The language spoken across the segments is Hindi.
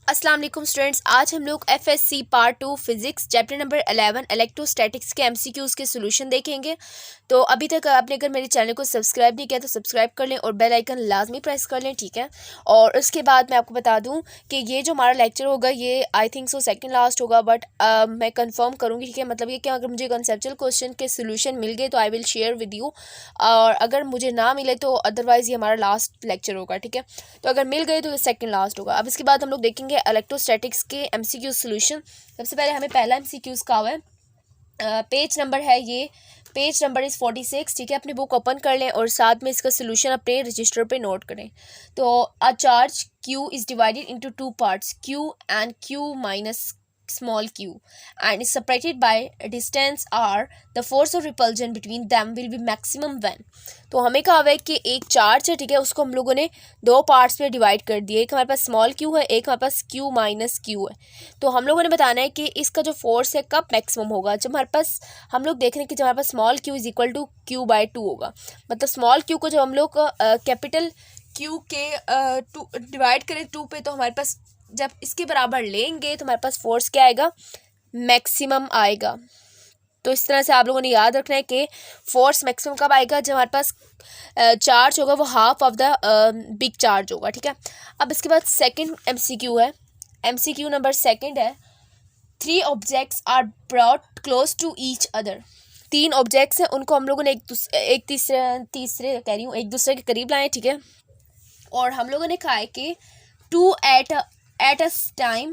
अस्सलाम वालेकुम स्टूडेंट्स, आज हम लोग FSc part 2 physics chapter number 11 electrostatics के एमसीक्यूज़ के सॉल्यूशन देखेंगे। तो अभी तक आपने अगर मेरे चैनल को सब्सक्राइब नहीं किया तो सब्सक्राइब कर लें और बेल आइकन लाजमी प्रेस कर लें, ठीक है। और उसके बाद मैं आपको बता दूं कि ये जो हमारा लेक्चर होगा ये I think so second last होगा, बट मैं कंफर्म करूँगी, ठीक है। मतलब ये कि अगर मुझे कंसेप्चुअल क्वेश्चन के सोल्यूशन मिल गए तो I will share with you, और अगर मुझे ना मिले तो अदरवाइज़ ये हमारा लास्ट लेक्चर होगा, ठीक है। तो अगर मिल गए तो ये सेकंड लास्ट होगा। अब इसके बाद हम लोग देखेंगे इलेक्ट्रोस्टैटिक्स के एमसीक्यू सॉल्यूशन। सबसे पहले हमें पहला एमसीक्यूज का हुआ है, पेज नंबर है ये, पेज नंबर इज़ 46, ठीक है। अपनी बुक ओपन कर लें और साथ में इसका सोल्यूशन अपने रजिस्टर पे नोट करें। तो अ charge Q is divided into two parts, Q and Q minus small q and is separated by a distance r. The force of repulsion between them will be maximum when. तो हमें कहा हुआ है कि एक चार्ज है, ठीक है, उसको हम लोगों ने दो पार्ट्स में डिवाइड कर दिया। एक हमारे पास स्मॉल q है, एक हमारे पास q माइनस q है। तो हम लोगों ने बताना है कि इसका जो फोर्स है कब मैक्सिमम होगा, जब हमारे पास हम लोग देख रहे हैं कि जब हमारे पास small q is equal to q/2 होगा। मतलब स्मॉल q को जब हम लोग कैपिटल q के टू डिवाइड करें 2 पे, तो हमारे पास जब इसके बराबर लेंगे तो हमारे पास फोर्स क्या आएगा, मैक्सिमम आएगा। तो इस तरह से आप लोगों ने याद रखना है कि फोर्स मैक्सिमम कब आएगा, जब हमारे पास चार्ज होगा वो half of the big charge होगा, ठीक है। अब इसके बाद सेकंड एमसीक्यू है, एमसीक्यू नंबर सेकंड है, 3 objects are brought close to each other. 3 objects हैं, उनको हम लोगों ने एक तीसरे कह रही हूँ एक दूसरे के करीब लाए, ठीक है। और हम लोगों ने कहा है कि टू एट अ टाइम,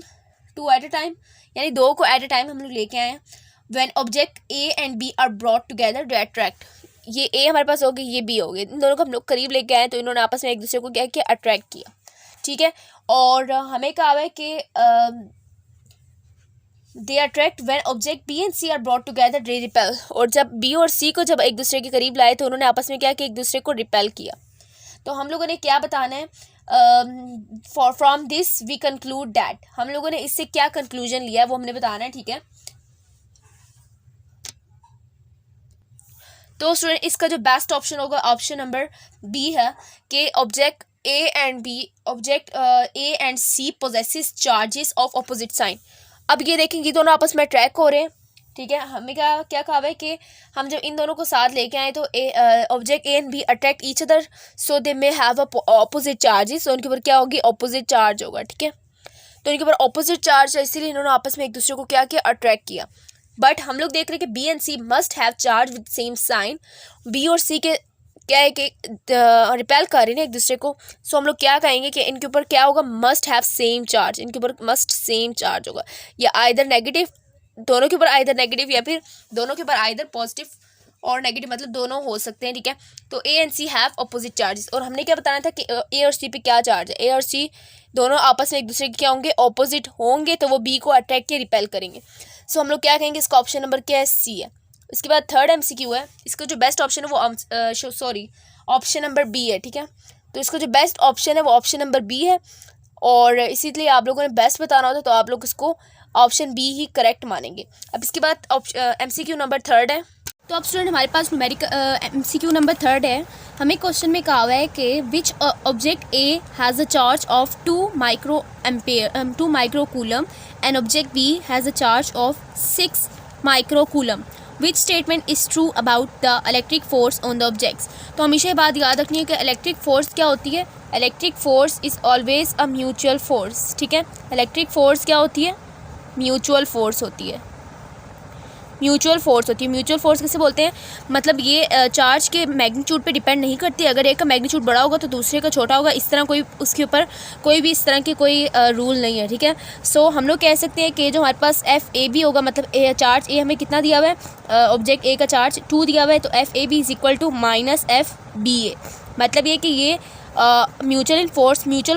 यानी दो को एट अ टाइम हम लोग लेके आए हैं। When object A and B are brought together to attract, ये ए हमारे पास हो गई, ये बी हो गई, इन दोनों को हम लोग करीब लेके आए तो इन्होंने आपस में एक दूसरे को क्या किया, अट्रैक्ट किया, ठीक है। और हमें कहा है कि they attract when object B and C are brought together they repel. और जब बी और सी को जब एक दूसरे के करीब लाए तो उन्होंने आपस में क्या किया, एक दूसरे को रिपेल किया। तो हम लोगों ने क्या बताना है, from this we conclude that, हम लोगों ने इससे क्या कंक्लूजन लिया है वो हमने बताना है, ठीक है। तो स्टूडेंट इसका जो बेस्ट ऑप्शन होगा ऑप्शन नंबर बी है कि object A and C possesses charges of opposite sign. अब ये देखेंगे दोनों आपस में ट्रैक हो रहे हैं, ठीक है। हमें क्या कहा है कि हम जब इन दोनों को साथ लेके आए तो object A and B attract each other, so they may have opposite charges. तो उनके ऊपर क्या होगी, ऑपोजिट चार्ज होगा, ठीक है। तो इनके ऊपर ऑपोजिट चार्ज है, इसीलिए इन्होंने आपस में एक दूसरे को क्या किया, अट्रैक्ट किया। बट हम लोग देख रहे हैं कि B and C must have charge with same sign. B और सी के क्या है कि रिपेल कर रहे हैं एक दूसरे को, सो हम लोग क्या कहेंगे कि इनके ऊपर क्या होगा, मस्ट हैव सेम चार्ज, इनके ऊपर मस्ट सेम चार्ज होगा, या आइदर नेगेटिव, दोनों के ऊपर आइदर नेगेटिव या फिर दोनों के ऊपर आइदर पॉजिटिव और नेगेटिव, मतलब दोनों हो सकते हैं, ठीक है। तो A and C have opposite charges. और हमने क्या बताना था कि ए और सी पे क्या चार्ज है, ए और सी दोनों आपस में एक दूसरे के क्या होंगे, ऑपोजिट होंगे, तो वो बी को अट्रैक्ट के रिपेल करेंगे। सो हम लोग क्या कहेंगे, इसका ऑप्शन नंबर क्या है, सी है। इसके बाद थर्ड एमसीक्यू है, इसका जो बेस्ट ऑप्शन है वो ऑप्शन नंबर बी है, ठीक है। तो इसका जो बेस्ट ऑप्शन है वो ऑप्शन नंबर बी है, और इसीलिए आप लोगों ने बेस्ट बताना होता तो आप लोग इसको ऑप्शन बी ही करेक्ट मानेंगे। अब इसके बाद एमसीक्यू नंबर थर्ड है। तो अब स्टूडेंट हमारे पास न्यूमेरिक एमसीक्यू नंबर थर्ड है। हमें क्वेश्चन में कहा हुआ है कि which object A has a charge of 2 micro coulomb and object B has a charge of 6 micro coulomb. Which statement is true about the electric force on the objects. तो हमेशा ये बात याद रखनी है कि इलेक्ट्रिक फोर्स क्या होती है, electric force is always a mutual force, ठीक है। इलेक्ट्रिक फोर्स क्या होती है, म्यूचुअल फोर्स होती है, म्यूचुअल फोर्स होती है। म्यूचुअल फोर्स किसे बोलते हैं, मतलब ये चार्ज के मैग्नीट्यूड पे डिपेंड नहीं करती। अगर एक का मैग्नीट्यूड बड़ा होगा तो दूसरे का छोटा होगा, इस तरह कोई उसके ऊपर कोई भी इस तरह के कोई रूल नहीं है, ठीक है। सो हम लोग कह सकते हैं कि जो हमारे पास एफ ए बी होगा, मतलब चार्ज ए हमें कितना दिया हुआ है, ऑब्जेक्ट ए का चार्ज 2 दिया हुआ है, तो F A B is equal to minus F B A. मतलब ये कि ये म्यूचुअल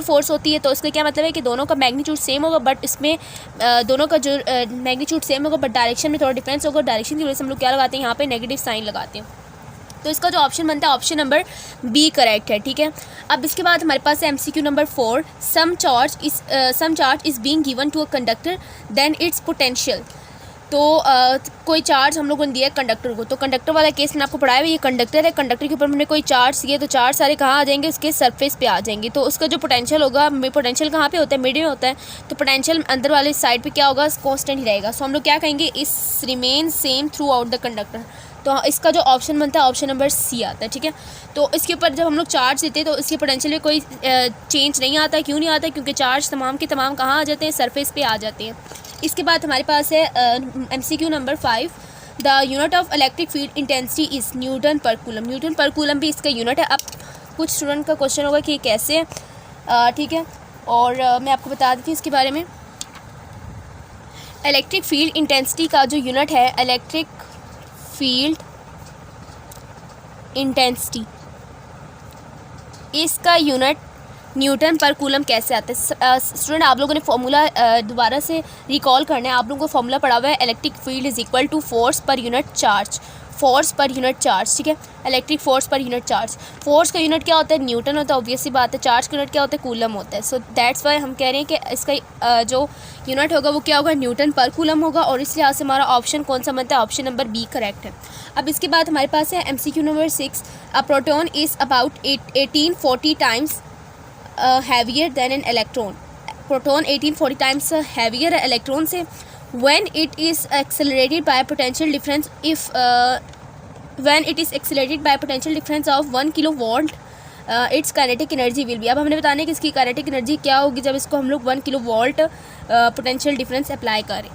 फोर्स होती है। तो इसका क्या मतलब है कि दोनों का मैग्नीट्यूड सेम होगा, बट इसमें दोनों का जो मैग्नीट्यूड सेम होगा बट डायरेक्शन में थोड़ा डिफरेंस होगा। डायरेक्शन की वजह से हम लोग क्या लगाते हैं, यहाँ पे नेगेटिव साइन लगाते हैं। तो इसका जो ऑप्शन बनता है ऑप्शन नंबर बी करेक्ट है, ठीक है। अब इसके बाद हमारे पास है MCQ number 4, some charge is being given to a conductor then its potential. तो कोई चार्ज हम लोगों ने दिया है कंडक्टर को, तो कंडक्टर वाला केस मैंने आपको पढ़ाया है, ये कंडक्टर है, कंडक्टर के ऊपर हमने कोई चार्ज दिया, तो चार्ज सारे कहाँ आ जाएंगे, उसके सरफेस पे आ जाएंगे। तो उसका जो पोटेंशियल होगा, पोटेंशियल कहाँ पे होता है, मिड में होता है, तो पोटेंशियल अंदर वाले साइड पे क्या होगा, कांस्टेंट ही रहेगा। सो हम लोग क्या कहेंगे, इस remain same through out the conductor. तो इसका जो ऑप्शन बनता है ऑप्शन नंबर सी आता है, ठीक है। तो इसके ऊपर जब हम लोग चार्ज देते हैं तो इसके पोटेंशियल में कोई चेंज नहीं आता है। क्यों नहीं आता है, क्योंकि चार्ज तमाम के तमाम कहाँ आ जाते हैं, सरफेस पे आ जाते हैं। इसके बाद हमारे पास है MCQ number 5, the unit of electric field intensity is Newton per coulomb. Newton per coulomb भी इसका यूनिट है। अब कुछ स्टूडेंट का क्वेश्चन होगा कि कैसे है, ठीक है, और मैं आपको बता देती हूँ इसके बारे में। इलेक्ट्रिक फील्ड इंटेंसिटी का जो यूनिट है, इलेक्ट्रिक फील्ड इंटेंसिटी, इसका यूनिट न्यूटन पर कूलम कैसे आता है। स्टूडेंट आप लोगों ने फॉर्मूला दोबारा से रिकॉल करना है। आप लोगों को फॉर्मूला पढ़ा हुआ है, electric field is equal to force per unit charge, force per unit charge, ठीक है। Electric force per unit charge, force का यूनिट क्या होता है, न्यूटन होता है, ऑब्वियसली बात है। चार्ज का यूनिट क्या होता है, कूलम होता है। सो दैट्स वाई हम कह रहे हैं कि इसका जो यूनिट होगा वो क्या होगा, न्यूटन पर कूलम होगा, और इस लिहाज से हमारा ऑप्शन कौन सा बनता है, ऑप्शन नंबर बी करेक्ट है। अब इसके बाद हमारे पास है MCQ number 6, a proton is about 1840 times heavier than an electron. Proton 1840 times heavier है इलेक्ट्रॉन से। When it is accelerated bye potential difference when it is accelerated by potential difference of 1 kilovolt it's kinetic energy will be. अब हमने बताना है कि इसकी काइनेटिक एनर्जी क्या होगी जब इसको हम लोग 1 किलोवोल्ट पोटेंशियल डिफरेंस अप्लाई करें।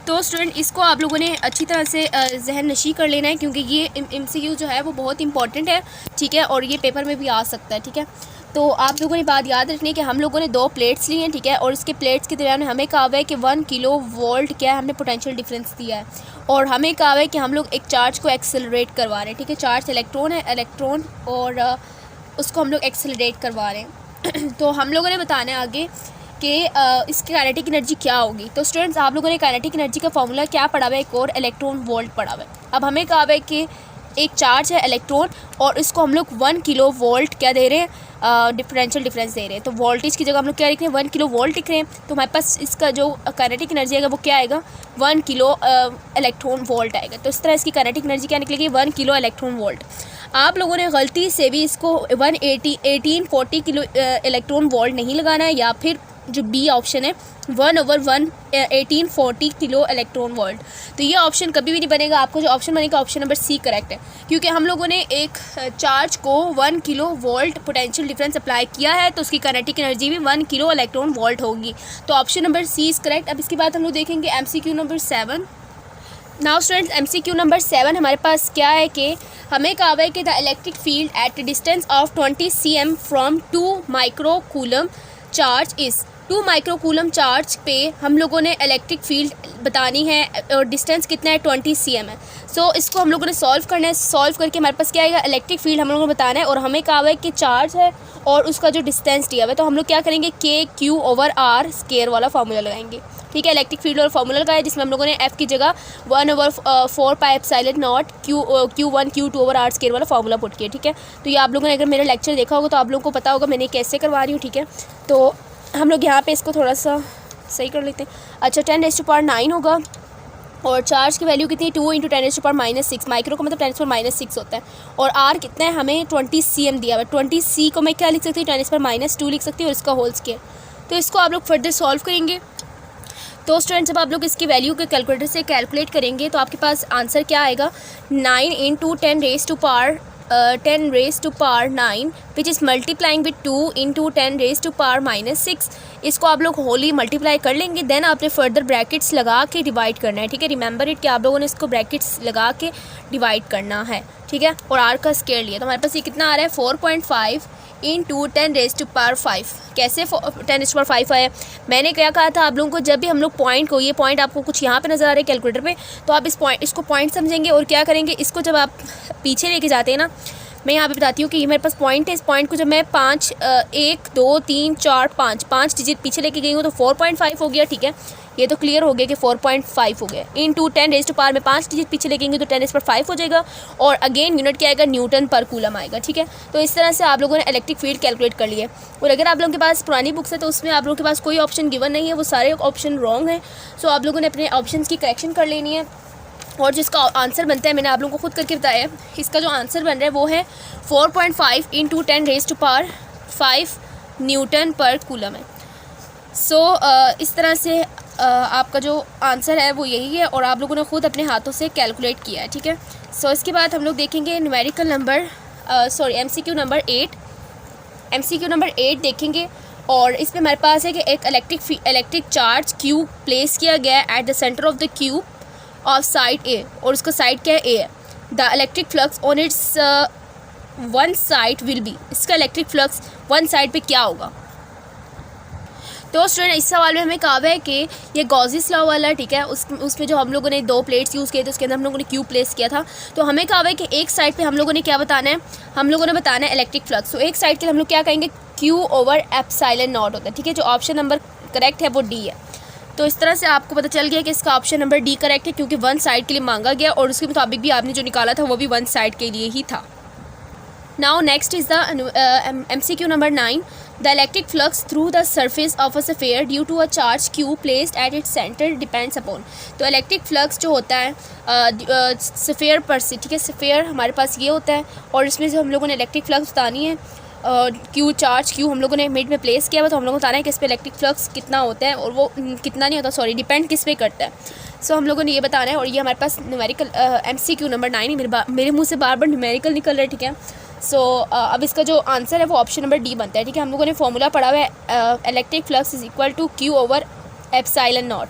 तो स्टूडेंट इसको आप लोगों ने अच्छी तरह से जहन नशी कर लेना है, क्योंकि ये MCQ जो है वो बहुत इंपॉर्टेंट है, ठीक है, और ये पेपर में भी आ सकता है, ठीक है। तो आप लोगों ने बात याद रखनी है कि हम लोगों ने 2 प्लेट्स ली हैं, ठीक है, और इसके प्लेट्स के दरमियान हमें कहा हुआ है कि 1 किलोवोल्ट क्या है, हमने पोटेंशियल डिफरेंस दिया है, और हमें कहा हुआ है कि हम लोग एक चार्ज को एक्सेलरेट करवा रहे हैं, ठीक है। चार्ज इलेक्ट्रॉन है, इलेक्ट्रॉन, और उसको हम लोग एक्सेलरेट करवा रहे हैं। तो हम लोगों ने बताना है आगे कि इसकी काइनेटिक एनर्जी क्या होगी। तो स्टूडेंट्स आप लोगों ने काइनेटिक एनर्जी का फॉर्मूला क्या पढ़ा हुआ है, एक और इलेक्ट्रॉन वोल्ट पढ़ा हुआ है। अब हमें कहा हुआ है कि एक चार्ज है इलेक्ट्रॉन, और इसको हम लोग 1 किलो वोल्ट क्या दे रहे हैं, डिफरेंशियल डिफरेंस दे रहे हैं। तो वोल्टेज की जगह हम लोग क्या लिख रहे हैं, 1 किलो वोल्ट लिख रहे हैं। तो हमारे पास इसका जो काइनेटिक एनर्जी आएगा वो क्या आएगा, 1 किलो इलेक्ट्रॉन वोल्ट आएगा। तो इस तरह इसकी काइनेटिक एनर्जी क्या निकलेगी, 1 किलो इलेक्ट्रॉन वोल्ट। आप लोगों ने गलती से भी इसको 1840 किलो इलेक्ट्रॉन वोल्ट नहीं लगाना है, या फिर जो बी ऑप्शन है 1/1 1840 किलो इलेक्ट्रॉन वोल्ट, तो ये ऑप्शन कभी भी नहीं बनेगा। आपको जो ऑप्शन बनेगा ऑप्शन नंबर सी करेक्ट है, क्योंकि हम लोगों ने एक चार्ज को 1 kilo volt potential difference apply किया है, तो उसकी काइनेटिक एनर्जी भी 1 किलो इलेक्ट्रॉन वोल्ट होगी। तो option number C is correct. अब इसके बाद हम लोग देखेंगे MCQ number 7। Now students MCQ number 7 हमारे पास क्या है कि हमें कहा हुआ है कि the electric field at distance of 20 cm from 2 micro coulomb charge is. 2 micro coulomb charge पे हम लोगों ने इलेक्ट्रिक फील्ड बतानी है, और डिस्टेंस कितना है, 20 cm है। सो इसको हम लोगों ने सॉल्व करना है। सॉल्व करके हमारे पास क्या आएगा, इलेक्ट्रिक फील्ड हम लोगों को बताना है, और हमें कहा हुआ है कि चार्ज है और उसका जो डिस्टेंस दिया हुआ है, तो हम लोग क्या करेंगे, KQ/R स्केयर वाला फार्मूला लगाएंगे, ठीक है। इलेक्ट्रिक फील्ड वाला फार्मूला लगाया, जिसमें हम लोगों ने F की जगह 1/4πε0 Q1 Q2/R स्केयर वाला फार्मूला पुट किया, ठीक है। तो ये आप लोगों ने अगर मेरा लेक्चर देखा होगा तो आप लोगों को पता होगा मैंने कैसे करवा रही हूँ, ठीक है। तो हम लोग यहाँ पे इसको थोड़ा सा सही कर लेते हैं। अच्छा, 10⁻9 होगा, और चार्ज की वैल्यू कितनी है, 2 × 10⁻6। माइक्रो का मतलब 10⁻6 होता है, और R कितना है, हमें 20 cm दिया हुआ है। 20 C को मैं क्या लिख सकती हूँ, 10⁻2 लिख सकती हूँ, और इसका होल स्केयर। तो इसको आप लोग फर्दर सॉल्व करेंगे। तो स्टूडेंट जब आप लोग इसकी वैल्यू के कैलकुलेटर से कैलकुलेट करेंगे तो आपके पास आंसर क्या आएगा, 9 × 10 raised to power 9 which is multiplying with 2 × 10 raised to power -6। इसको आप लोग होली मल्टीप्लाई कर लेंगे, देन आपने फर्दर ब्रैकेट्स लगा के डिवाइड करना है, ठीक है। रिमेंबर इट कि आप लोगों ने इसको ब्रैकेट्स लगा के डिवाइड करना है, ठीक है। और R का स्केयर लिया, तो हमारे पास ये कितना आ रहा है, 4.5 × 10 raised to power 5। कैसे 10 raised to power 5 आया, मैंने क्या कहा था आप लोगों को, जब भी हम लोग पॉइंट को, ये पॉइंट आपको कुछ यहाँ पे नज़र आ रहा है कैलकुलेटर पे, तो आप इसको पॉइंट समझेंगे और क्या करेंगे, इसको जब आप पीछे लेके जाते हैं ना, मैं यहाँ पे बताती हूँ कि ये मेरे पास पॉइंट है, इस पॉइंट को जब मैं 1 2 3 4 5 डिजिट पीछे लेके गई हूँ तो 4.5 हो गया, ठीक है। ये तो क्लियर हो गया कि 4.5 हो गया। इनटू 10 रेज़ टू पावर में 5 डिजिट पीछे लेके गई तो 10⁻5 हो जाएगा, और अगेन यूनिट क्या आएगा, न्यूटन पर कूलम आएगा, ठीक है। तो इस तरह से आप लोगों ने इलेक्ट्रिक फील्ड कैलकुलेट कर लिया। और अगर आप लोगों के पास पुरानी बुक्स है तो उसमें आप लोगों के पास कोई ऑप्शन गिवन नहीं है, वो सारे ऑप्शन रॉन्ग हैं। सो आप लोगों ने अपने ऑप्शन की करेक्शन कर लेनी है, और जिसका आंसर बनता है मैंने आप लोगों को खुद करके बताया है। इसका जो आंसर बन रहा है वो है 4.5 into 10 raise to power 5 newton per coulomb है। सो इस तरह से आपका जो आंसर है वो यही है, और आप लोगों ने ख़ुद अपने हाथों से कैलकुलेट किया है, ठीक है। सो इसके बाद हम लोग देखेंगे numerical number MCQ number 8। MCQ number 8 देखेंगे, और इसमें हमारे पास है कि एक इलेक्ट्रिक चार्ज क्यूब प्लेस किया गया है at the centre of the cube of side A, और उसका साइड क्या है, ए है। The electric flux on its one side will be, इसका इलेक्ट्रिक फ्लक्स वन साइड पे क्या होगा। तो स्टूडेंट इस सवाल में हमें कहा है कि ये गॉसिस लॉ वाला, ठीक है, उसमें जो हम लोगों ने 2 प्लेट्स यूज़ किए थे उसके अंदर हम लोगों ने क्यूब प्लेस किया था। तो हमें कहा है कि एक साइड पे हम लोगों ने क्या बताना है, हम लोगों ने बताना है इलेक्ट्रिक फ्लक्स। तो एक साइड के हम लोग क्या कहेंगे, Q/ε0 होता है, ठीक है। जो ऑप्शन नंबर करेक्ट है वो डी है। तो इस तरह से आपको पता चल गया कि इसका ऑप्शन नंबर डी करेक्ट है, क्योंकि वन साइड के लिए मांगा गया और उसके मुताबिक भी आपने जो निकाला था वो भी वन साइड के लिए ही था। Now next is the MCQ number 9। The electric flux through the surface of a sphere due to a charge Q placed at its centre depends upon. तो इलेक्ट्रिक फ्लक्स जो होता है स्फीयर पर से, ठीक है, स्फीयर हमारे पास ये होता है, और इसमें से हम लोगों ने इलेक्ट्रिक फ्लक्स बतानी है। चार्ज Q हम लोगों ने मिड में प्लेस किया हुआ, तो हम लोगों को बताना है कि इस पर इलेक्ट्रिक फ्लक्स कितना होता है, और वो कितना नहीं होता, सॉरी, डिपेंड किस पे करता है। सो हम लोगों ने ये बताना है, और ये हमारे पास न्यूमेरिकल MCQ नंबर 9 मेरे मुँह से बार बार न्यूमेरिकल निकल रहा है, ठीक है। सो अब इसका जो आंसर है वो ऑप्शन नंबर डी बनता है, ठीक है। हम लोगों ने फॉर्मूला पढ़ा हुआ है electric flux is equal to Q/ε0।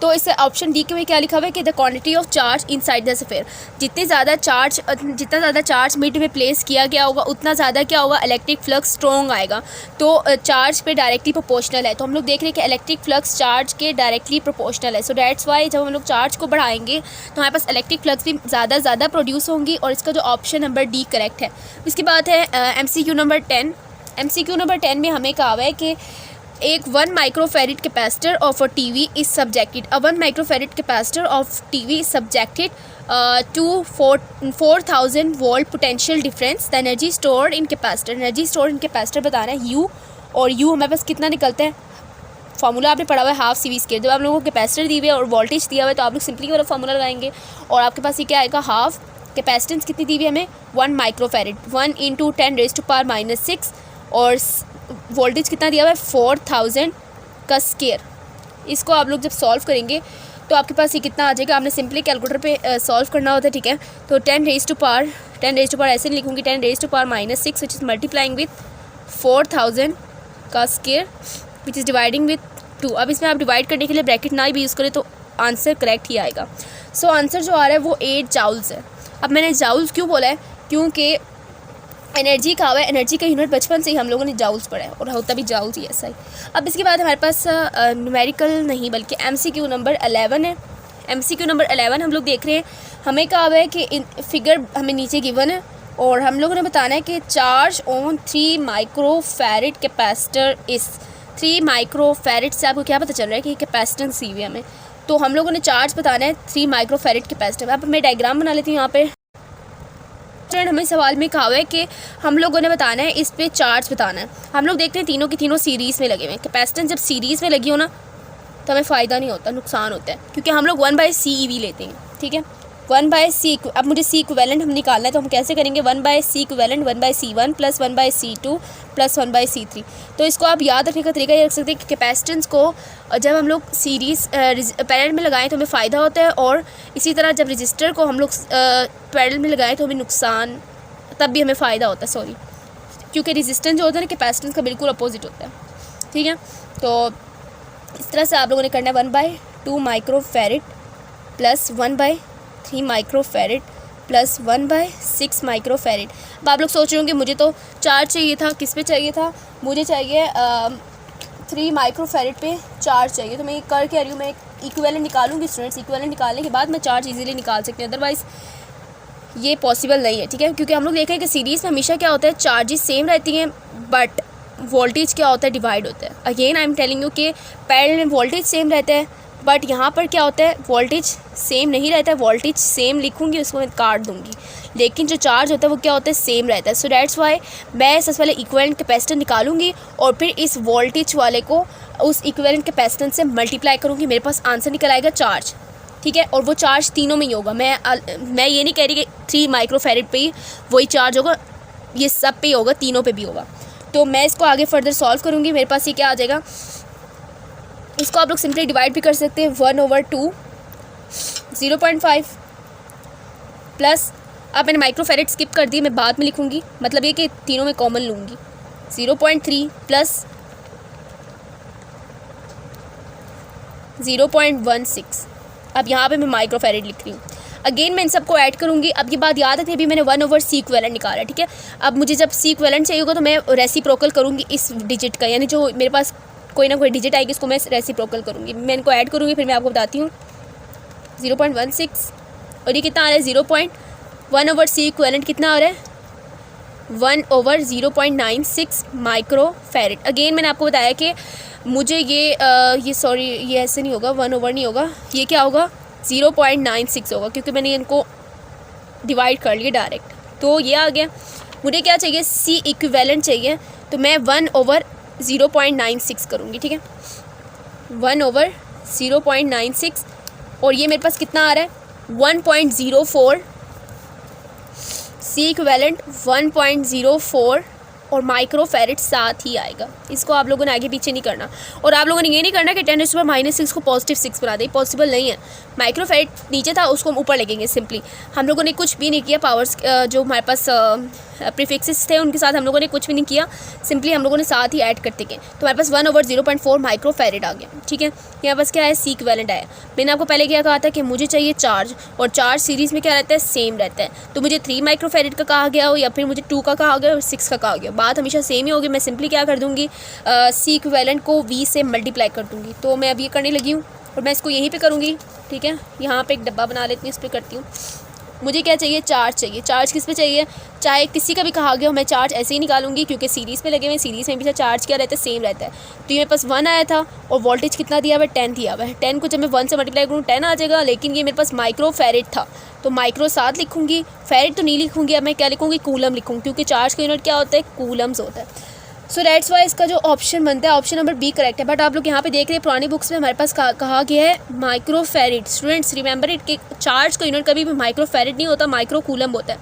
तो इस ऑप्शन डी के में क्या लिखा हुआ है कि the quantity of charge inside the sphere, जितना ज़्यादा चार्ज मिड में प्लेस किया गया होगा उतना ज़्यादा क्या होगा, इलेक्ट्रिक फ्लक्स स्ट्रॉन्ग आएगा। तो चार्ज पे डायरेक्टली प्रोपोर्शनल है, तो हम लोग देख रहे हैं कि इलेक्ट्रिक फ्लक्स चार्ज के डायरेक्टली प्रोपोर्शनल है। सो दैट्स वाई जब हम लोग चार्ज को बढ़ाएंगे तो हमारे पास इलेक्ट्रिक फ्लक्स भी ज़्यादा प्रोड्यूस होंगी, और इसका जो ऑप्शन नंबर डी करेक्ट है। इसके बाद है MCQ नंबर 10। MCQ नंबर 10 में हमें कहा हुआ है कि एक 1 microfarad capacitor of a TV is subjected, 1 microfarad capacitor of TV is subjected to 4000 volt potential difference. The energy stored in capacitor, energy stored in capacitor बताना है U, और U हमारे पास कितना निकलता है, फार्मूला आपने पढ़ा हुआ है हाफ CV²। जब आप लोगों को कैपेसिटर दी हुई है और वोल्टेज दिया हुआ है तो आप लोग सिंपली वाला फार्मूला लगाएंगे, और आपके पास ये क्या आएगा, हाफ कैपेसिटेंस कितनी दी हुई है हमें, 1 माइक्रोफेरिड, 1 इंटू 10 रेज़ टू पावर -6, और वोल्टेज कितना दिया हुआ है 4000 का स्क्वायर। इसको आप लोग जब सॉल्व करेंगे तो आपके पास ये कितना आ जाएगा, आपने सिंपली कैलकुलेटर पे सॉल्व करना होता है, ठीक है। तो 10 रेज़ टू पावर ऐसे नहीं लिखूँगी, 10 raise to power -6 which is multiplying with 4000 का square which is dividing with 2। अब इसमें आप डिवाइड करने के लिए ब्रैकेट ना भी यूज़ करें तो आंसर करेक्ट ही आएगा। सो आंसर जो आ रहा है वो 8 जाउल्स है। अब मैंने जाउल्स क्यों बोला है, क्योंकि एनर्जी का हुआ है, एनर्जी का यूनिट बचपन से ही हम लोगों ने जाउल्स पढ़ा है, और होता भी जाउल्स ही ऐसा ही। अब इसके बाद हमारे पास न्यूमेरिकल नहीं बल्कि MCQ नंबर 11 है। MCQ नंबर 11 हम लोग देख रहे हैं, हमें कहा हुआ है कि फिगर हमें नीचे गिवन है, और हम लोगों ने बताना है कि चार्ज ऑन 3 माइक्रोफेरिड कैपेसिटर इस 3 माइक्रोफेरिड से आपको क्या पता चल रहा है कि कैपेसिटेंस सी हुई हमें, तो हम लोगों ने चार्ज बताना है 3 माइक्रोफेरिड कैपेसिटर। अब मैं डायग्राम बना लेती हूँ यहाँ पे। हमें सवाल में कहा हुआ है कि हम लोगों ने बताना है इस पे चार्ज बताना है। हम लोग देखते हैं तीनों की तीनों सीरीज़ में लगे हुए हैं। कैपेसिटेंस जब सीरीज़ में लगी हो ना तो हमें फ़ायदा नहीं होता, नुकसान होता है, क्योंकि हम लोग 1/CeV लेते हैं, ठीक है, 1/C। अब मुझे C इक्विवेलेंट हम निकालना है, तो हम कैसे करेंगे, 1/C equivalent 1/C1 plus 1/C2 plus 1/C3। तो इसको आप याद रखने का तरीका ये रख सकते हैं कि कैपेसिटेंस को जब हम लोग सीरीज़ पैरेलल में लगाएं तो हमें फ़ायदा होता है, और इसी तरह जब रजिस्टर को हम लोग पैरेलल में लगाएं तो हमें नुकसान, तब भी हमें फ़ायदा होता है, सॉरी, क्योंकि रेजिस्टेंस जो होता है ना कैपेसिटेंस का बिल्कुल अपोजिट होता है, ठीक है। तो इस तरह से आप लोगों ने करना है 1/2 माइक्रोफेरिड प्लस 1/3 माइक्रोफेरिड प्लस 1/6 माइक्रोफेरिड। अब आप लोग सोच रहे होंगे मुझे तो चार्ज चाहिए था, किस पे चाहिए था, मुझे चाहिए 3 माइक्रोफेरिड पे चार्ज चाहिए। तो मैं ये कर क्या रही हूँ, मैं इक्विवेलेंट निकालूंगी स्टूडेंट्स, इक्विवेलेंट निकालने के बाद मैं चार्ज इजीली निकाल सकती हूँ, अदरवाइज़ ये पॉसिबल नहीं है, ठीक है, क्योंकि हम लोग देखें कि सीरीज़ में हमेशा क्या होता है, चार्जेस सेम रहती हैं बट वोल्टेज क्या होता है, डिवाइड होता है। Again I am telling you कि पैरेलल में वोल्टेज सेम रहता है बट यहाँ पर क्या होता है, वोल्टेज सेम नहीं रहता है। वोल्टेज सेम लिखूँगी, उसको मैं काट दूँगी, लेकिन जो चार्ज होता है वो क्या होता है, सेम रहता है। सो दैट्स वाई मैं सबसे पहले इक्विवेलेंट कैपेसिटेंस निकालूंगी और फिर इस वोल्टेज वाले को उस इक्विवेलेंट कैपेसिटेंस से मल्टीप्लाई करूँगी, मेरे पास आंसर निकल आएगा चार्ज, ठीक है। और वो चार्ज तीनों में ही होगा। मैं ये नहीं कह रही कि 3 माइक्रोफैरेड पे ही वही चार्ज होगा, ये सब पे ही होगा, तीनों पे भी होगा। तो मैं इसको आगे फर्दर सॉल्व करूँगी। मेरे पास ये क्या आ जाएगा, इसको आप लोग सिंपली डिवाइड भी कर सकते हैं 1/2 0.5 प्लस, अब मैंने माइक्रोफैरेड स्किप कर दी, मैं बाद में लिखूँगी, मतलब ये कि तीनों में कॉमन लूँगी, 0.3 प्लस 0.16। अब यहाँ पे मैं माइक्रोफैरेड लिख रही हूँ। अगेन मैं इन सबको ऐड करूँगी। अब ये बात याद है, अभी मैंने 1/c इक्विवेलेंट निकाला है, ठीक है। अब मुझे जब c इक्विवेलेंट चाहिए होगा तो मैं रेसिप्रोकल करूँगी इस डिजिट का, यानी जो मेरे पास कोई ना कोई डिजिट आएगी इसको मैं रेसिप्रोकल करूँगी। मैं इनको ऐड करूँगी, फिर मैं आपको बताती हूँ। 0.16 और ये कितना आ रहा है, 0.1/c इक्विवेलेंट कितना आ रहा है, 1/0.96 माइक्रोफैरेड। अगेन मैंने आपको बताया कि मुझे ये सॉरी ये ऐसे नहीं होगा, 1/, नहीं होगा, ये क्या होगा, 0.96 होगा, क्योंकि मैंने इनको डिवाइड कर लिया डायरेक्ट। तो ये आ गया। मुझे क्या चाहिए, c इक्विवेलेंट चाहिए, तो मैं 1/0.96 करूँगी, ठीक है, 1/0.96 और ये मेरे पास कितना आ रहा है 1.04, c इक्विवेलेंट 1.04 और माइक्रोफैरेड साथ ही आएगा। इसको आप लोगों ने आगे पीछे नहीं करना, और आप लोगों ने ये नहीं करना कि 10⁻⁻6 को +6 बना दे, पॉसिबल नहीं है। माइक्रोफैरेड नीचे था, उसको हम ऊपर लेंगे सिंपली। हम लोगों ने कुछ भी नहीं किया, पावर्स जो हमारे पास प्रीफिक्सेस थे उनके साथ हम लोगों ने कुछ भी नहीं किया, सिंपली हम लोगों ने साथ ही ऐड करते गए, तो हमारे पास 1/0.4 माइक्रोफैरेड आ गया, ठीक है। यहाँ पास क्या है, c इक्विवेलेंट आया। मैंने आपको पहले क्या कहा था कि मुझे चाहिए चार्ज, और चार्ज सीरीज़ में क्या रहता है, सेम रहता है। तो मुझे 3 माइक्रोफैरेड का कहा गया हो या फिर मुझे 2 का कहा गया और 6 का कहा गया, बात हमेशा सेम ही होगी। मैं सिंपली क्या कर दूँगी, c इक्विवेलेंट को v से मल्टीप्लाई कर दूँगी। तो मैं अब ये करने लगी हूँ और मैं इसको यहीं पे करूँगी, ठीक है। यहाँ पे एक डब्बा बना लेती हूँ, इस पर करती हूँ। मुझे क्या चाहिए, चार्ज चाहिए। चार्ज किस पे चाहिए, चाहे किसी का भी कहा गया हो, मैं चार्ज ऐसे ही निकालूंगी क्योंकि सीरीज़ में लगे हुए, सीरीज़ में भी चार्ज क्या रहता है, सेम रहता है। तो ये मेरे पास 1 आया था और वोल्टेज कितना दिया हुआ है, 10 दिया हुआ है। 10 को जब मैं 1 से मल्टीप्लाई करूँ 10 आ जाएगा, लेकिन ये मेरे पास माइक्रोफैरेड था तो माइक्रो साथ लिखूँगी, फैरेड तो नहीं लिखूँगी। अब मैं क्या लिखूँगी, कूलम लिखूँगी, क्योंकि चार्ज का यूनिट क्या होता है, कूलम्स होता है। सो दैट्स वाई इसका जो ऑप्शन बनता है, ऑप्शन नंबर बी करेक्ट है। बट आप लोग यहाँ पे देख रहे हैं पुरानी बुक्स में हमारे पास कहा गया है माइक्रोफैरेड। स्टूडेंट्स रिमेंबर इट कि चार्ज का यूनिट कभी भी माइक्रोफैरेड नहीं होता, माइक्रो कूलम होता है।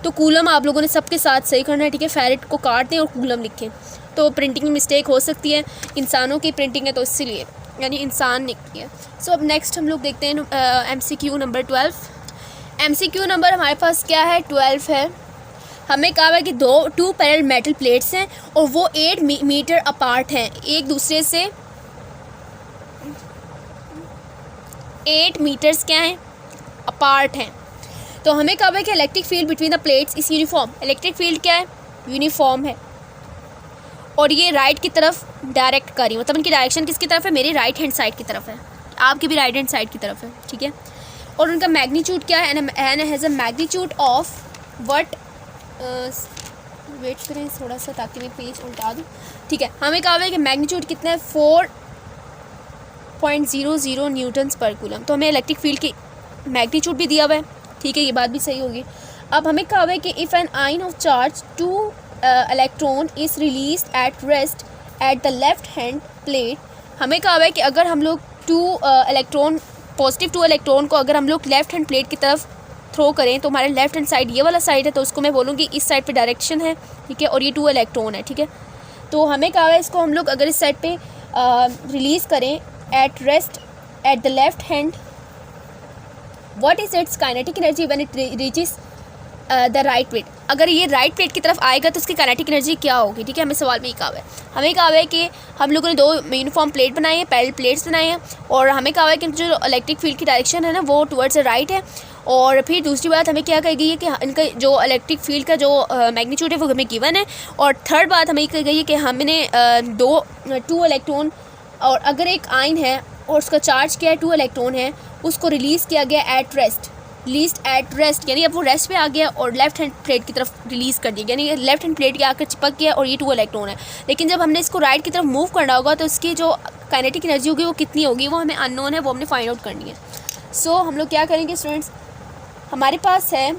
तो कूलम आप लोगों ने सबके साथ सही करना है, ठीक है। फैरेड को काट दें और कूलम लिखें, तो प्रिंटिंग में मिस्टेक हो सकती है, इंसानों की प्रिंटिंग है तो इसलिए, यानी इंसान निकली है। सो अब नेक्स्ट हम लोग देखते हैं MCQ नंबर 12। MCQ नंबर हमारे पास क्या है, 12 है। हमें कहा है कि 2 पैरेलल मेटल प्लेट्स हैं और वो 8 मीटर अपार्ट हैं, एक दूसरे से 8 मीटर्स क्या हैं, अपार्ट हैं। तो हमें कहा है कि electric field between the plates is uniform. Electric field क्या है, यूनिफॉर्म है, और ये राइट की तरफ डायरेक्ट कर रही हूँ, मतलब इनकी डायरेक्शन किसकी तरफ है, मेरी राइट हैंड साइड की तरफ है, आपकी भी राइट हैंड साइड की तरफ है, ठीक है। और उनका मैग्नीट्यूड क्या है, N has a magnitude of what, wait करें थोड़ा सा ताकि मैं पेज उल्टा दूँ, ठीक है। हमें कहा है कि मैग्नीट्यूड कितना है, 4.00 न्यूटन्स पर कूलम। तो हमें इलेक्ट्रिक फील्ड की मैग्नीट्यूड भी दिया हुआ है, ठीक है, ये बात भी सही होगी। अब हमें कहा है कि if an ion of charge 2 electron is release at rest at the left hand plate. हमें कहा है कि अगर हम लोग 2 इलेक्ट्रॉन, पॉजिटिव 2 इलेक्ट्रॉन को अगर हम लोग लेफ्ट हैंड प्लेट की तरफ थ्रो करें तो हमारे लेफ्ट हैंड साइड ये वाला साइड है, तो उसको मैं बोलूँगी इस साइड पे डायरेक्शन है, ठीक है, और ये 2 इलेक्ट्रॉन है, ठीक है। तो हमें कहा है इसको हम लोग अगर इस साइड पे रिलीज़ करें eight rest at the left hand, what is it's kinetic energy when it reaches the right plate. अगर ये राइट प्लेट की तरफ आएगा तो उसकी काइनेटिक एनर्जी क्या होगी, ठीक है। हमें सवाल में ही कहा है, हमें कहा है कि हम लोगों ने 2 यूनिफॉर्म प्लेट बनाए हैं, पैरेलल प्लेट्स बनाए हैं, और हमें कहा है कि जो इलेक्ट्रिक फील्ड की डायरेक्शन है ना वो टुवर्ड्स द राइट है। और फिर दूसरी बात हमें क्या कही गई है कि इनका जो इलेक्ट्रिक फील्ड का जो मैग्नीट्यूड है वो हमें गिवन है। और थर्ड बात हमें कही गई है कि हमने 2 इलेक्ट्रॉन, और अगर एक आयन है और उसका चार्ज क्या है 2 इलेक्ट्रॉन है, उसको रिलीज़ किया गया at rest, least at rest, यानी अब वो रेस्ट पे आ गया और लेफ्ट हैंड प्लेट की तरफ रिलीज़ कर दिया, यानी लेफ्ट हैंड प्लेट के आकर चिपक गया और ये 2 इलेक्ट्रॉन है। लेकिन जब हमने इसको राइट की तरफ मूव करना होगा तो इसकी जो काइनेटिक एनर्जी होगी वो कितनी होगी, वो हमें अननोन है, वो हमने फाइंड आउट करनी है। सो हम लोग क्या करेंगे स्टूडेंट्स, हमारे पास है,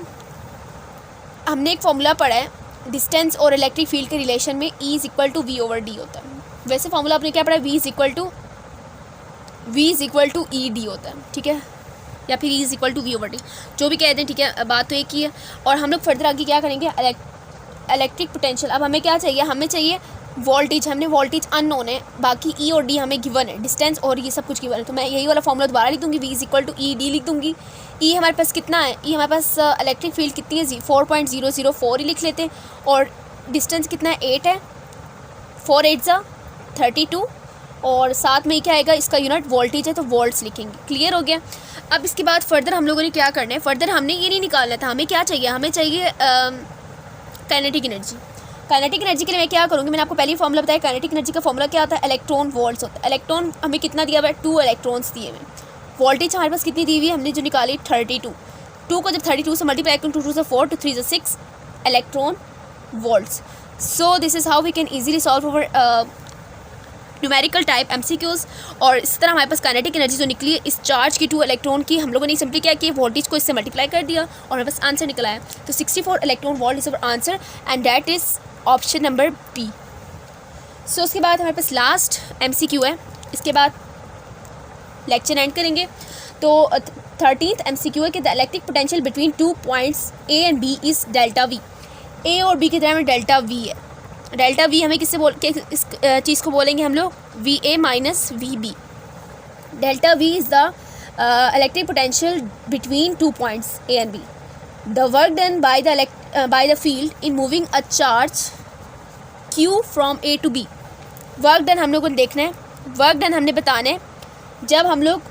हमने एक फॉर्मूला पढ़ा है डिस्टेंस और इलेक्ट्रिक फील्ड के रिलेशन में, E is equal to V/D होता है। वैसे फॉर्मूला आपने क्या पढ़ा है, V is equal to ED होता है, ठीक है, या फिर E is equal to V/D, जो भी कहते हैं, ठीक है, बात तो एक ही है। और हम लोग फर्दर आगे क्या करेंगे, इलेक्ट्रिक पोटेंशियल। अब हमें क्या चाहिए, हमें चाहिए वोल्टेज, हमने वोल्टेज अननोन है, बाकी E और D हमें गिवन है, डिस्टेंस और ये सब कुछ गिवन है। तो मैं यही वाला फॉर्मूला दोबारा लिख दूँगी, V is equal to ED लिख दूँगी। E हमारे पास कितना है, E हमारे पास इलेक्ट्रिक फील्ड कितनी है, 4.004 ही लिख लेते हैं, और डिस्टेंस कितना है, 8 है, 4 8 32, और साथ में क्या आएगा, इसका यूनिट वोल्टेज है तो वोल्ट्स लिखेंगे। क्लियर हो गया। अब इसके बाद फर्दर हम लोगों ने क्या करना है, फर्दर हमने ये नहीं निकालना था, हमें क्या चाहिए, हमें चाहिए काइनेटिक एनर्जी। काइनेटिक एनर्जी के लिए मैं क्या करूँगी, मैंने आपको पहले फॉर्मूला बताया, काइनेटिक एनर्जी का फॉर्मूला क्या होता है, इलेक्ट्रॉन वोल्ट्स होता है। इलेक्ट्रॉन हमें कितना दिया हुआ है, 2 इलेक्ट्रॉन्स दिए हुए। वोल्टेज हमारे पास कितनी दी हुई है, हमने जो निकाली 32। 2 को जब 32 से मल्टीप्लाई करूँ, 2 2 से 4, 2 3 से 6 electron volts. So this is how we can easily solve our numerical type MCQs। और इस तरह हमारे पास काइनेटिक एनर्जी जो निकली है इस चार्ज की 2 इलेक्ट्रॉन की, हम लोगों ने सिंपली क्या किया, वोल्टेज को इससे मल्टीप्लाई कर दिया और हमारे पास आंसर निकला है। तो 64 electron volt is our answer and that is option number B। सो उसके बाद हमारे पास लास्ट MCQ है, इसके बाद लेक्चर एंड करेंगे। तो 13th MCQ है कि the electric potential between 2 points A and B is delta V। A और B के दरमियान डेल्टा V है। डेल्टा V हमें किससे बोल के इस चीज़ को बोलेंगे हम लोग, VA minus VB। Delta V is the electric potential between 2 points A and B। The work done by the field in moving a charge Q from A to B। Work done हम लोगों को देखना है, वर्क डन हमने बताना है जब हम लोग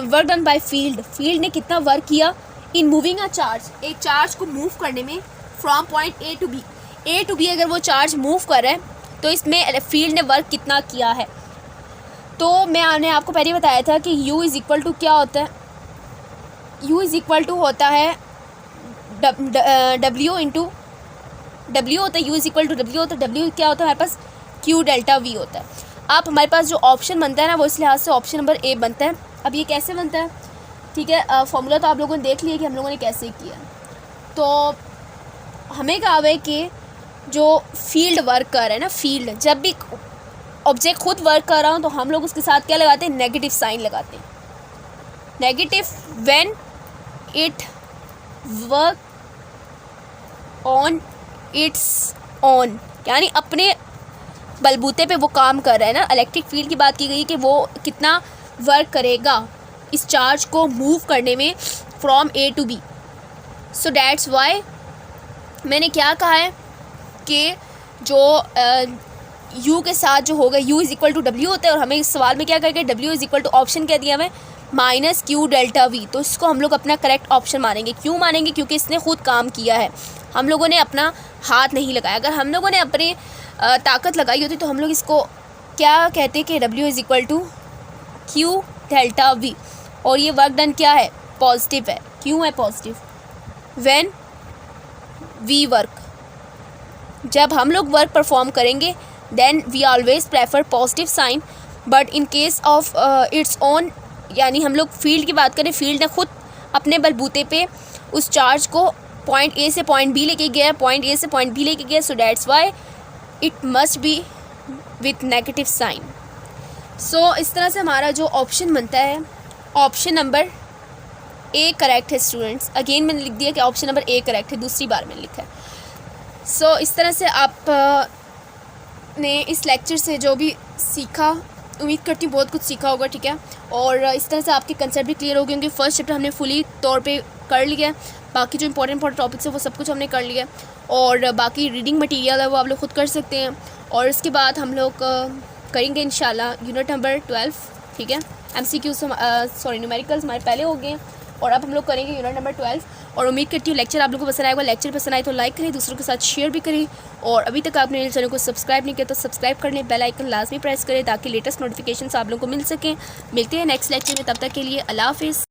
वर्क डन बाय फील्ड ने कितना वर्क किया इन मूविंग अ चार्ज, एक चार्ज को मूव करने में from point A to B। A to B अगर वो चार्ज मूव कर रहा है तो इसमें फील्ड ने वर्क कितना किया है। तो मैंने आपको पहले बताया था कि U इज़ इक्वल टू क्या होता है, U इज़ इक्वल टू होता है W इंटू W होता है, U is equal to W होता है। W क्या होता है हमारे पास, Q डेल्टा V होता है। अब हमारे पास जो ऑप्शन बनता है ना वो इस लिहाज से ऑप्शन नंबर A बनता है। अब ये कैसे बनता है, ठीक है, फॉर्मूला तो आप लोगों ने देख लिया कि हम लोगों ने कैसे किया। तो हमें कहा है कि जो फील्ड वर्क कर रहा है ना, फील्ड जब भी ऑब्जेक्ट खुद वर्क कर रहा हो तो हम लोग उसके साथ क्या लगाते हैं, नेगेटिव साइन लगाते हैं। Negative when it work on it's on, यानी अपने बलबूते पे वो काम कर रहा है ना। इलेक्ट्रिक फील्ड की बात की गई कि वो कितना वर्क करेगा इस चार्ज को मूव करने में from A to B। So that's why मैंने क्या कहा है कि जो U के साथ जो होगा, U is equal to W होता है, और हमें इस सवाल में क्या करेंगे, W is equal to option क्या दिया हमें, माइनस Q डेल्टा V। तो इसको हम लोग अपना करेक्ट ऑप्शन मानेंगे। क्यों मानेंगे, क्योंकि इसने खुद काम किया है, हम लोगों ने अपना हाथ नहीं लगाया। अगर हम लोगों ने अपनी ताकत लगाई होती तो हम लोग इसको क्या कहते कि W is equal to Q delta V। और ये वर्क डन क्या है, पॉजिटिव है। क्यों है पॉजिटिव, व्हेन वी वर्क, जब हम लोग वर्क परफॉर्म करेंगे then we always prefer positive sign, but in case of its own, यानी हम लोग फील्ड की बात करें, फील्ड ने खुद अपने बलबूते पे उस चार्ज को पॉइंट A से पॉइंट B लेके गया, पॉइंट A से पॉइंट B लेके गया। So that's why it must be with negative sign. So इस तरह से हमारा जो ऑप्शन बनता है, ऑप्शन नंबर A करेक्ट है स्टूडेंट्स। अगेन मैंने लिख दिया कि ऑप्शन नंबर A करेक्ट है, दूसरी बार मैंने लिखा है। सो इस तरह से आप ने इस लेक्चर से जो भी सीखा, उम्मीद करती हूँ बहुत कुछ सीखा होगा, ठीक है। और इस तरह से आपके कंसेप्ट भी क्लियर हो गए होंगे। फर्स्ट चैप्टर हमने फुली तौर पे कर लिया, बाकी जो इंपॉर्टेंट टॉपिक्स है वो सब कुछ हमने कर लिया, और बाकी रीडिंग मटेरियल है वो आप लोग खुद कर सकते हैं। और इसके बाद हम लोग करेंगे इंशाल्लाह यूनिट नंबर 12, ठीक है। MCQ न्यूमेरिकल्स हमारे पहले हो गए हैं और अब हम लोग करेंगे यूनिट नंबर 12। और उम्मीद करती हूँ लेक्चर आप लोगों को पसंद आएगा। लेक्चर पसंद आए तो लाइक करें, दूसरों के साथ शेयर भी करें, और अभी तक आपने मेरे चैनल को सब्सक्राइब नहीं किया तो सब्सक्राइब कर लें, बेल आइकन लाजमी प्रेस करें ताकि लेटेस्ट नोटिफिकेशन आप लोगों को मिल सकें। मिलते हैं नेक्स्ट लेक्चर में, तब तक के लिए अल्लाह हाफिज़।